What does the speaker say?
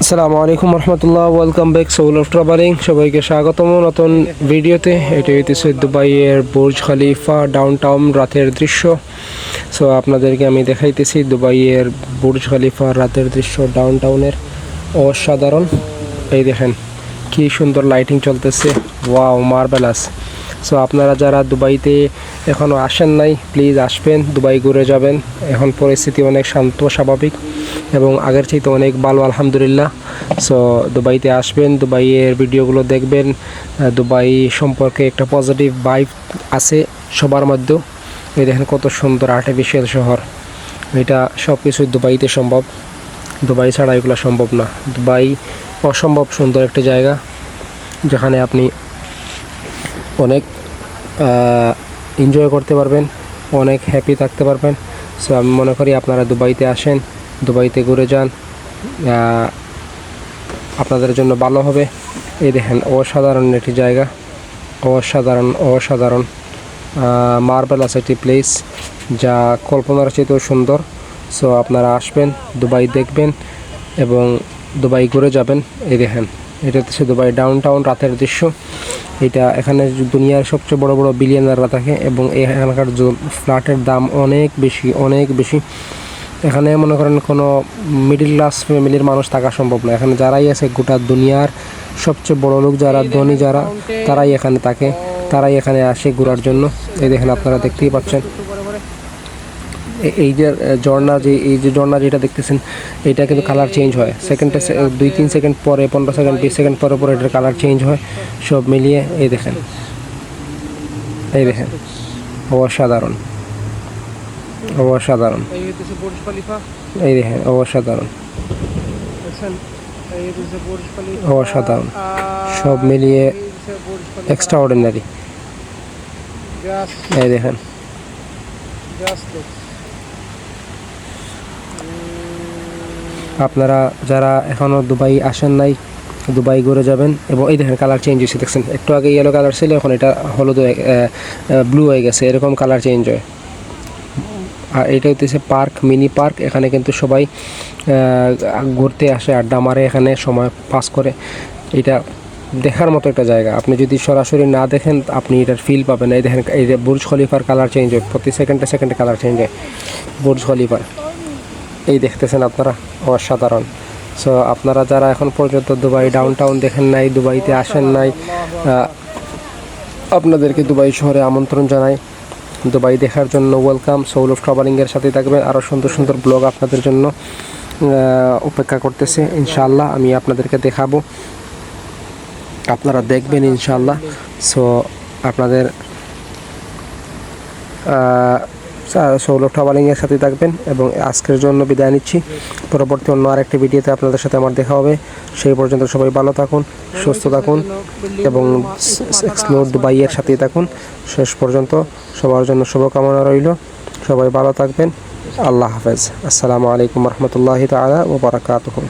আসসালামু আলাইকুম রহমতুল্লাহ, welcome back soul of travelling. সবাইকে স্বাগতম নতুন ভিডিওতে। এটি হইতেছে দুবাইয়ের বুর্জ খলিফা ডাউন টাউন রাতের দৃশ্য। সো আপনাদেরকে আমি দেখাইতেছি দুবাইয়ের বুর্জ খলিফা রাতের দৃশ্য ডাউন টাউনের। অসাধারণ, এই দেখেন কি সুন্দর লাইটিং চলতেছে, ওয়াও মার্ভেলাস। সো আপনারা যারা দুবাইতে এখনও আসেন নাই, প্লিজ আসবেন, দুবাই ঘুরে যাবেন। এখন পরিস্থিতি অনেক শান্ত স্বাভাবিক এবং আগের চাইতে অনেক ভালো আলহামদুলিল্লাহ। সো দুবাইতে আসবেন, দুবাইয়ের ভিডিওগুলো দেখবেন। দুবাই সম্পর্কে একটা পজিটিভ ভাইব আছে সবার মধ্যে। এই দেখেন কত সুন্দর আর্টিফিশিয়াল শহর। এটা সব কিছুই দুবাইতে সম্ভব, দুবাই ছাড়া এগুলো সম্ভব না। দুবাই অসম্ভব সুন্দর একটা জায়গা, যেখানে আপনি অনেক এনজয় করতে পারবেন, অনেক হ্যাপি থাকতে পারবেন। সো আমি মনে করি আপনারা দুবাইতে আসেন, দুবাইতে ঘুরে যান, আপনাদের জন্য ভালো হবে। এই দেখেন অসাধারণ একটি জায়গা, অসাধারণ অসাধারণ মার্ভেলাস একটি প্লেস, যা কল্পনার চেয়েও সুন্দর। সো আপনারা আসবেন, দুবাই দেখবেন এবং দুবাই ঘুরে যাবেন। এই দেখেন এটা হচ্ছে দুবাই ডাউন টাউন রাতের দৃশ্য। এটা এখানে দুনিয়ার সবচেয়ে বড় বড় বিলিয়নাররা থাকে এবং এখানকার ফ্ল্যাটের দাম অনেক বেশি, অনেক বেশি। এখানে মনে করেন কোনো মিডিল ক্লাস ফ্যামিলির মানুষ থাকা সম্ভব না। এখানে যারাই আছে গোটা দুনিয়ার সবচেয়ে বড় লোক যারা, ধনী যারা, তারাই এখানে থাকে, তারাই এখানে আসে ঘোরার জন্য। এই দেখেন আপনারা দেখতেই পাচ্ছেন এই যে ঝর্ণা, এই যে ঝর্ণা যেটা দেখতেছেন, এটা কিন্তু কালার চেঞ্জ হয় সেকেন্ডে, 2-3 সেকেন্ড পরে, 15 সেকেন্ড 20 সেকেন্ড পরে পরে এটার কালার চেঞ্জ হয় সব মিলিয়ে। এই দেখেন, এই দেখেন অসাধারণ অসাধারণ, এই দেখেন অসাধারণ অসাধারণ, সব মিলিয়ে এক্সট্রা অর্ডিনারি। এই দেখেন আপনারা যারা এখনও দুবাই আসেন নাই, দুবাই ঘুরে যাবেন। এবং এই দেখেন কালার চেঞ্জ হয়েছে, দেখছেন একটু আগে ইয়েলো কালার ছিল, এখন এটা হলুদ, ব্লু হয়ে গেছে, এরকম কালার চেঞ্জ হয়। আর এটা হচ্ছে পার্ক, মিনি পার্ক। এখানে কিন্তু সবাই ঘুরতে আসে, আড্ডা মারে, এখানে সময় পাস করে। এটা দেখার মতো একটা জায়গা। আপনি যদি সরাসরি না দেখেন আপনি এটার ফিল পাবেন। এই দেখেন এই যে বুর্জ খলিফার কালার চেঞ্জ হয়, প্রতি সেকেন্ডে সেকেন্ডে কালার চেঞ্জ হয় বুর্জ খলিফার। এই দেখতেছেন আপনারা, অসাধারণ। সো আপনারা যারা এখন পর্যন্ত দুবাই ডাউন টাউন দেখেন নাই, দুবাইতে আসেন নাই, আপনাদেরকে দুবাই শহরে আমন্ত্রণ জানাই। দুবাই দেখার জন্য ওয়েলকাম। সোল অফ ট্রাভেলিংয়ের সাথে থাকবেন, আরও সুন্দর সুন্দর ব্লগ আপনাদের জন্য অপেক্ষা করতেছে। ইনশাআল্লাহ আমি আপনাদেরকে দেখাবো, আপনারা দেখবেন ইনশাআল্লাহ। সো আপনাদের সোল অফ ট্রাভেলিংয়ের সাথে থাকবেন এবং আজকের জন্য বিদায় নিচ্ছি। পরবর্তী অন্য আরেকটি ভিডিওতে আপনাদের সাথে আমার দেখা হবে। সেই পর্যন্ত সবাই ভালো থাকুন, সুস্থ থাকুন এবং এক্সপ্লোর দুবাইয়ের সাথেই থাকুন শেষ পর্যন্ত। সবার জন্য শুভকামনা রইল, সবাই ভালো থাকবেন। আল্লাহ হাফেজ। আসসালামু আলাইকুম রহমতুল্লাহি তাআলা ওয়া বারাকাতুহু।